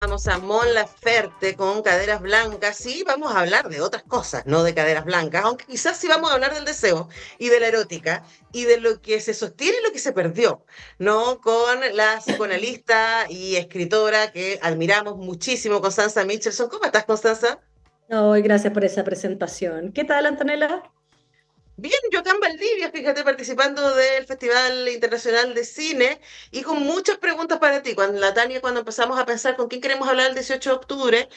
escuchábamos a Mon Laferte con Caderas Blancas. Sí, vamos a hablar de otras cosas, no de Caderas Blancas, aunque quizás sí vamos a hablar del deseo y de la erótica y de lo que se sostiene y lo que se perdió, ¿no? Con la psicoanalista y escritora que admiramos muchísimo, Constanza Michelson. ¿Cómo estás, Constanza? Ay, gracias por esa presentación. ¿Qué tal, Antonella? Bien, yo acá en Valdivia, fíjate, participando del Festival Internacional de Cine y con muchas preguntas para ti. Cuando la Tania, cuando empezamos a pensar con quién queremos hablar el 18 de octubre,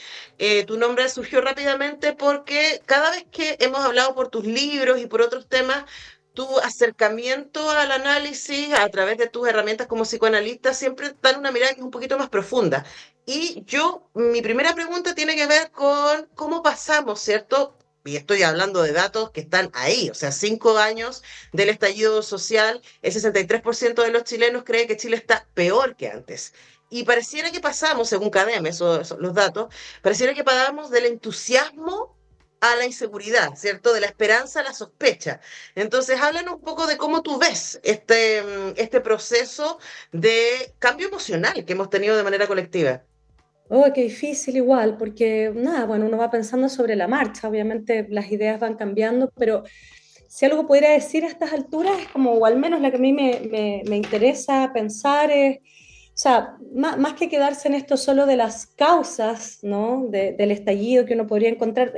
tu nombre surgió rápidamente porque cada vez que hemos hablado por tus libros y por otros temas, tu acercamiento al análisis a través de tus herramientas como psicoanalista siempre dan una mirada que es un poquito más profunda. Y mi primera pregunta tiene que ver con cómo pasamos, ¿cierto? Y estoy hablando de datos que están ahí, o sea, 5 años del estallido social, el 63% de los chilenos cree que Chile está peor que antes. Y pareciera que pasamos, según CADEM, los datos, pareciera que pasamos del entusiasmo a la inseguridad, ¿cierto? De la esperanza a la sospecha. Entonces, háblanos un poco de cómo tú ves este proceso de cambio emocional que hemos tenido de manera colectiva. Oh, qué difícil igual, porque nada, bueno, uno va pensando sobre la marcha, obviamente las ideas van cambiando, pero si algo pudiera decir a estas alturas es como, o al menos la que a mí me interesa pensar es, o sea, más que quedarse en esto solo de las causas, ¿no? Del estallido que uno podría encontrar,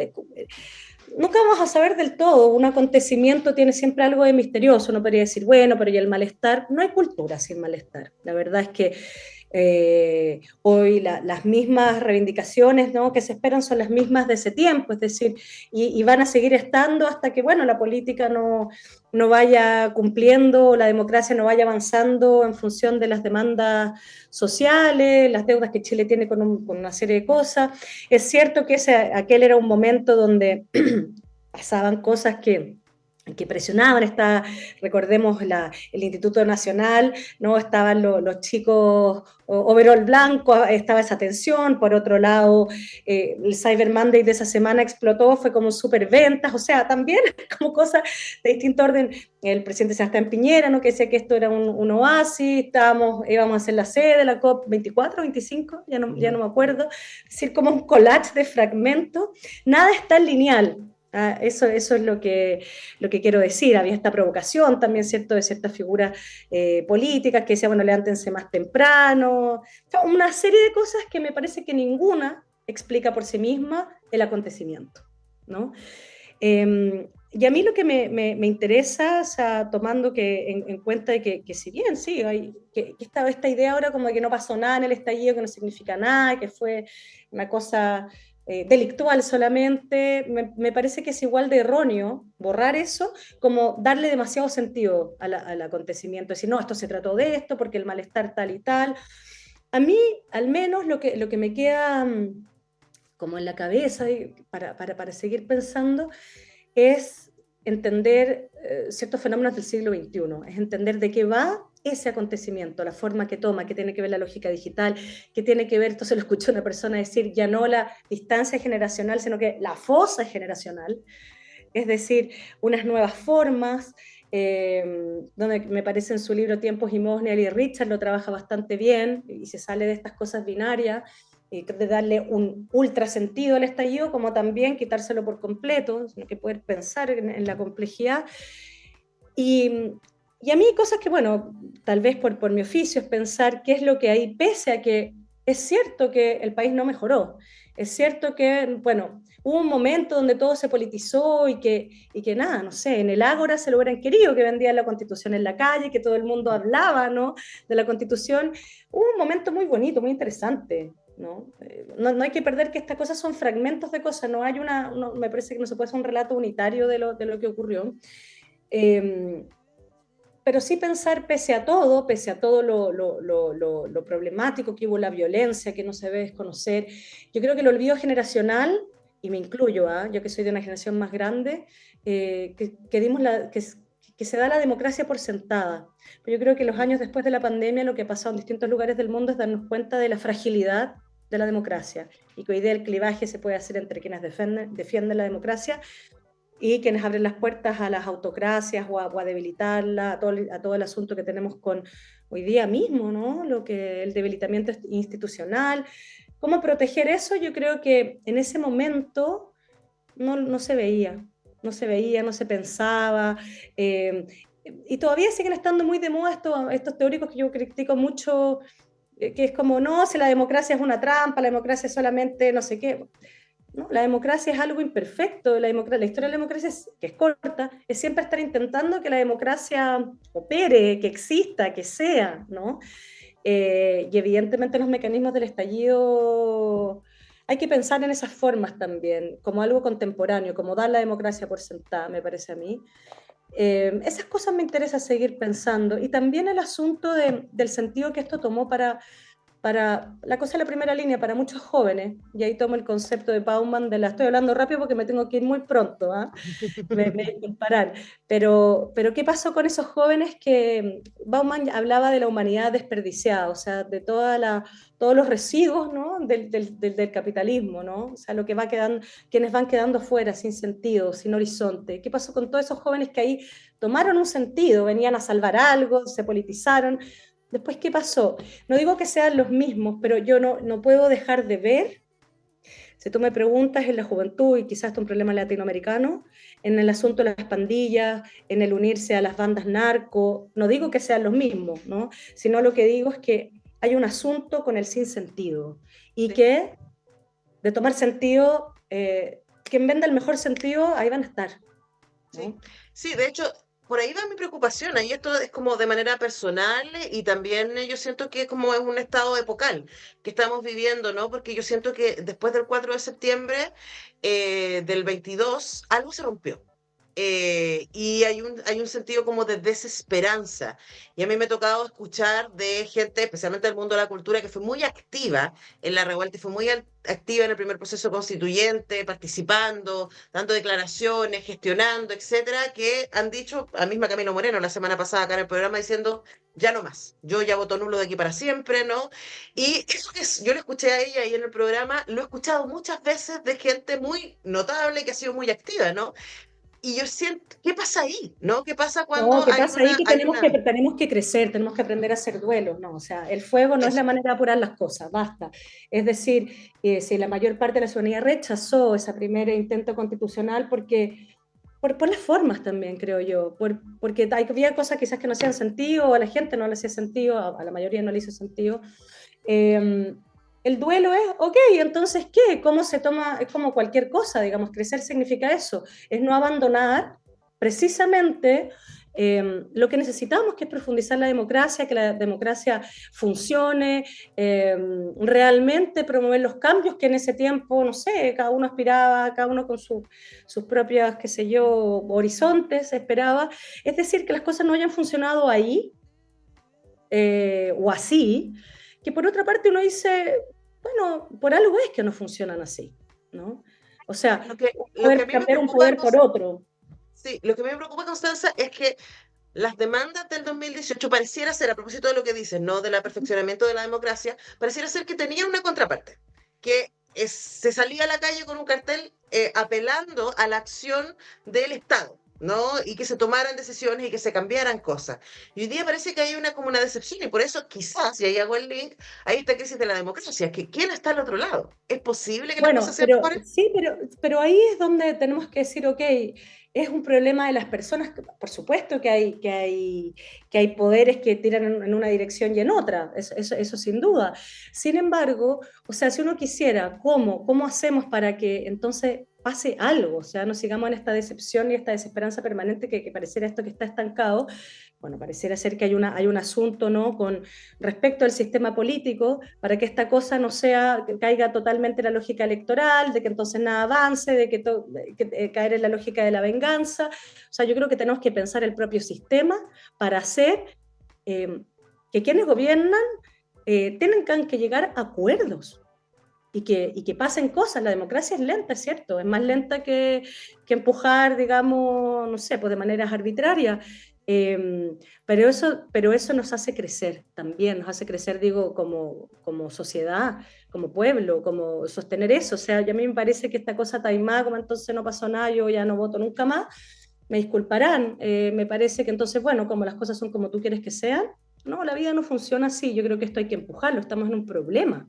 nunca vamos a saber del todo, un acontecimiento tiene siempre algo de misterioso, uno podría decir, bueno, pero ¿y el malestar? No hay cultura sin malestar, la verdad es que hoy las mismas reivindicaciones, ¿no?, que se esperan son las mismas de ese tiempo, es decir, y van a seguir estando hasta que, bueno, la política no vaya cumpliendo, la democracia no vaya avanzando en función de las demandas sociales, las deudas que Chile tiene con una serie de cosas. Es cierto que aquel era un momento donde pasaban cosas que presionaban, recordemos el Instituto Nacional, ¿no? Estaban los chicos overall blanco, estaba esa tensión, por otro lado, el Cyber Monday de esa semana explotó, fue como superventas, o sea, también como cosas de distinto orden, el presidente Sebastián Piñera, ¿no?, que decía que esto era un oasis, íbamos a hacer la sede de la COP 24, 25, ya no me acuerdo, es decir, como un collage de fragmentos, nada está lineal. Eso es lo que quiero decir. Había esta provocación también, ¿cierto?, de ciertas figuras políticas que decían, bueno, levántense más temprano. O sea, una serie de cosas que me parece que ninguna explica por sí misma el acontecimiento, ¿no? Y a mí lo que me interesa, o sea, tomando en cuenta de que si bien sí, que esta idea ahora como de que no pasó nada en el estallido, que no significa nada, que fue una cosa delictual solamente, me parece que es igual de erróneo borrar eso como darle demasiado sentido al acontecimiento, decir, no, esto se trató de esto porque el malestar tal y tal. A mí, al menos, lo que me queda como en la cabeza para seguir pensando es entender ciertos fenómenos del siglo XXI, es entender de qué va ese acontecimiento, la forma que toma, que tiene que ver la lógica digital, que tiene que ver, esto se lo escuché a una persona decir, ya no la distancia generacional, sino que la fosa generacional, es decir, unas nuevas formas, donde me parece en su libro Tiempos y Modos, Nelly Richard lo trabaja bastante bien y se sale de estas cosas binarias, de darle un ultra sentido al estallido, como también quitárselo por completo, sino que poder pensar en la complejidad. Y, y, a mí hay cosas que, bueno, tal vez por mi oficio es pensar qué es lo que hay, pese a que es cierto que el país no mejoró, es cierto que, bueno, hubo un momento donde todo se politizó y que nada, no sé, en el Ágora se lo hubieran querido, que vendían la Constitución en la calle, que todo el mundo hablaba, ¿no?, de la Constitución. Hubo un momento muy bonito, muy interesante, ¿no? No hay que perder que estas cosas son fragmentos de cosas, me parece que no se puede hacer un relato unitario de lo que ocurrió. Eh, pero sí pensar, pese a todo lo problemático que hubo, la violencia que no se debe desconocer, yo creo que el olvido generacional, y me incluyo, yo que soy de una generación más grande, que se da la democracia por sentada. Pero yo creo que los años después de la pandemia lo que ha pasado en distintos lugares del mundo es darnos cuenta de la fragilidad de la democracia y que hoy día el clivaje se puede hacer entre quienes defienden la democracia y quienes abren las puertas a las autocracias o a debilitarla, a todo el asunto que tenemos con hoy día mismo, ¿no? El debilitamiento institucional. ¿Cómo proteger eso? Yo creo que en ese momento no se veía, no se pensaba. eh, y todavía siguen estando muy de moda estos teóricos que yo critico mucho, que es como, no, si la democracia es una trampa, la democracia es solamente no sé qué. No, la democracia es algo imperfecto, la historia de la democracia, que es corta, es siempre estar intentando que la democracia opere, que exista, que sea, ¿no? Y evidentemente los mecanismos del estallido hay que pensar en esas formas también, como algo contemporáneo, como dar la democracia por sentada, me parece a mí. Esas cosas me interesa seguir pensando. Y también el asunto del sentido que esto tomó para la cosa de la primera línea, para muchos jóvenes, y ahí tomo el concepto de Bauman, estoy hablando rápido porque me tengo que ir muy pronto, ¿ah? Me disculparán, pero ¿qué pasó con esos jóvenes que Bauman hablaba de la humanidad desperdiciada, o sea, de todos los residuos, ¿no? del capitalismo, ¿no? O sea, lo que va quedando, quienes van quedando fuera, sin sentido, sin horizonte. ¿Qué pasó con todos esos jóvenes que ahí tomaron un sentido, venían a salvar algo, se politizaron? Después, ¿qué pasó? No digo que sean los mismos, pero yo no puedo dejar de ver, si tú me preguntas en la juventud, y quizás esto es un problema latinoamericano, en el asunto de las pandillas, en el unirse a las bandas narco, no digo que sean los mismos, ¿no? Sino lo que digo es que hay un asunto con el sinsentido y Sí, que de tomar sentido, quien venda el mejor sentido, ahí van a estar, sí. ¿no? Sí, de hecho, por ahí va mi preocupación. Ahí esto es como de manera personal y también yo siento que es como es un estado epocal que estamos viviendo, ¿no? Porque yo siento que después del 4 de septiembre del 22 algo se rompió. Y hay un sentido como de desesperanza. Y a mí me ha tocado escuchar de gente, especialmente del mundo de la cultura, que fue muy activa en la revuelta y fue muy activa en el primer proceso constituyente, participando, dando declaraciones, gestionando, etcétera, que han dicho, a misma Camilo Moreno la semana pasada acá en el programa, diciendo, ya no más, yo ya voto nulo de aquí para siempre, ¿no? Y eso que yo le escuché a ella ahí en el programa, lo he escuchado muchas veces de gente muy notable que ha sido muy activa, ¿no? Y yo siento, ¿qué pasa ahí? ¿No? ¿Qué pasa cuando No, ¿qué pasa ahí? Que hay una, tenemos que crecer, tenemos que aprender a hacer duelos, ¿no? O sea, el fuego no es la eso, manera de apurar las cosas, basta. Es decir, si la mayor parte de la ciudadanía rechazó ese primer intento constitucional por las formas también, creo yo, porque había cosas quizás que no hacían sentido, o a la gente no le hacía sentido, a la mayoría no le hizo sentido. Eh, el duelo es, ok, entonces, ¿qué? ¿Cómo se toma? Es como cualquier cosa, digamos, crecer significa eso, es no abandonar precisamente lo que necesitamos, que es profundizar la democracia, que la democracia funcione, realmente promover los cambios que en ese tiempo, no sé, cada uno aspiraba, cada uno con sus propias, qué sé yo, horizontes esperaba. Es decir, que las cosas no hayan funcionado ahí o así, que por otra parte uno dice, bueno, por algo es que no funcionan así, ¿no? O sea, lo que a poder mí me cambiar un preocupa, poder por otro. sí, lo que a mí me preocupa, Constanza, es que las demandas del 2018 pareciera ser, a propósito de lo que dices, no del perfeccionamiento de la democracia, pareciera ser que tenían una contraparte, que se salía a la calle con un cartel apelando a la acción del Estado, ¿no? Y que se tomaran decisiones y que se cambiaran cosas. Y hoy día parece que hay una como una decepción y por eso quizás, y ahí hago el link, hay esta crisis de la democracia, que ¿quién está al otro lado? ¿Es posible que las cosas Bueno, sean mejores? sí, pero ahí es donde tenemos que decir, ok, es un problema de las personas, por supuesto que hay poderes que tiran en una dirección y en otra, eso sin duda. Sin embargo, o sea, si uno quisiera, ¿cómo hacemos para que entonces pase algo? O sea, no sigamos en esta decepción y esta desesperanza permanente que pareciera esto que está estancado. Bueno, pareciera ser que hay un asunto, ¿no? Con respecto al sistema político, para que esta cosa no sea, que caiga totalmente en la lógica electoral, de que entonces nada avance, caer en la lógica de la venganza. O sea, yo creo que tenemos que pensar el propio sistema para hacer eh, que quienes gobiernan tengan que llegar a acuerdos. Y que pasen cosas. La democracia es lenta, es cierto, es más lenta que empujar, digamos, no sé, pues de maneras arbitrarias. Pero eso nos hace crecer también, nos hace crecer, digo, como sociedad, como pueblo, como sostener eso. O sea, ya a mí me parece que esta cosa taimada, como entonces no pasó nada, yo ya no voto nunca más, me disculparán. Me parece que entonces, bueno, como las cosas son como tú quieres que sean, no, la vida no funciona así. Yo creo que esto hay que empujarlo, estamos en un problema.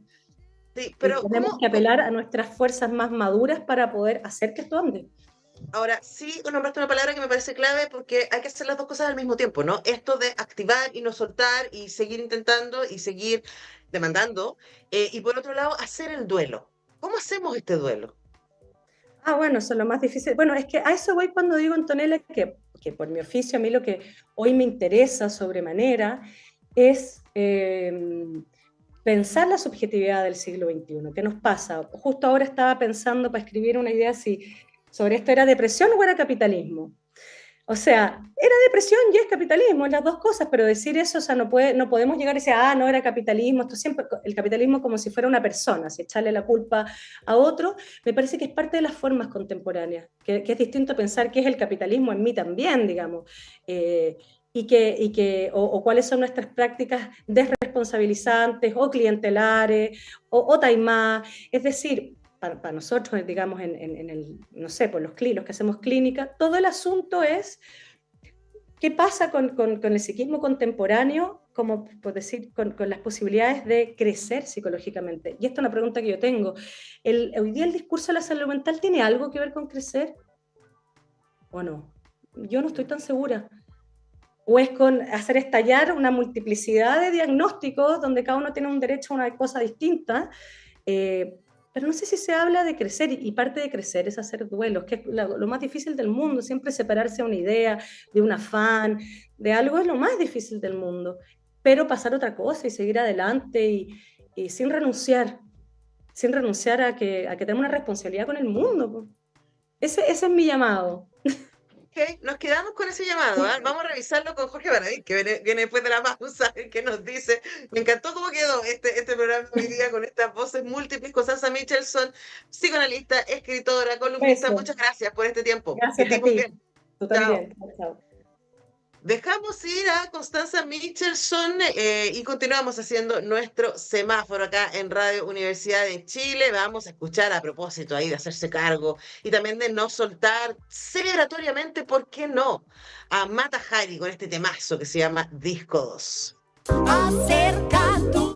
Sí, Y pero tenemos que apelar a nuestras fuerzas más maduras para poder hacer que esto ande. ahora sí nombraste una palabra que me parece clave porque hay que hacer las dos cosas al mismo tiempo, ¿no? Esto de activar y no soltar y seguir intentando y seguir demandando. Y por otro lado, hacer el duelo. ¿Cómo hacemos este duelo? Ah, bueno, eso es lo más difícil. Bueno, es que a eso voy cuando digo, Antonella, que por mi oficio a mí lo que hoy me interesa sobremanera es pensar la subjetividad del siglo XXI. ¿Qué nos pasa? Justo ahora estaba pensando para escribir una idea si sobre esto era depresión o era capitalismo. O sea, era depresión y es capitalismo, las dos cosas, pero decir eso, o sea, no podemos llegar a decir, ah, no era capitalismo, esto siempre, el capitalismo como si fuera una persona, si echarle la culpa a otro, me parece que es parte de las formas contemporáneas, que es distinto a pensar qué es el capitalismo en mí también, digamos, o cuáles son nuestras prácticas desresponsabilizantes o clientelares o taimadas, es decir, para nosotros, digamos, no sé, por los que hacemos clínica, todo el asunto es qué pasa con el psiquismo contemporáneo, como por decir, con las posibilidades de crecer psicológicamente. Y esta es una pregunta que yo tengo. ¿Hoy día el discurso de la salud mental tiene algo que ver con crecer o no? Yo no estoy tan segura. O es con hacer estallar una multiplicidad de diagnósticos donde cada uno tiene un derecho a una cosa distinta, pero no sé si se habla de crecer, y parte de crecer es hacer duelos, que es lo más difícil del mundo, siempre separarse de una idea, de un afán, de algo es lo más difícil del mundo, pero pasar otra cosa y seguir adelante y sin renunciar a que tenemos una responsabilidad con el mundo. Ese es mi llamado. Ok, nos quedamos con ese llamado, ¿ah? Vamos a revisarlo con Jorge Baradit, que viene después de la pausa, que nos dice, me encantó cómo quedó este programa hoy día con estas voces múltiples. Constanza Michelson, psicoanalista, escritora, columnista, Eso, muchas gracias por este tiempo. Que gracias estés a muy ti. bien. Tú Chao. también. Chao. Dejamos ir a Constanza Michelson y continuamos haciendo nuestro semáforo acá en Radio Universidad de Chile. Vamos a escuchar a propósito ahí de hacerse cargo y también de no soltar celebratoriamente, ¿por qué no? A Mata Hari con este temazo que se llama Disco 2. Acerca tu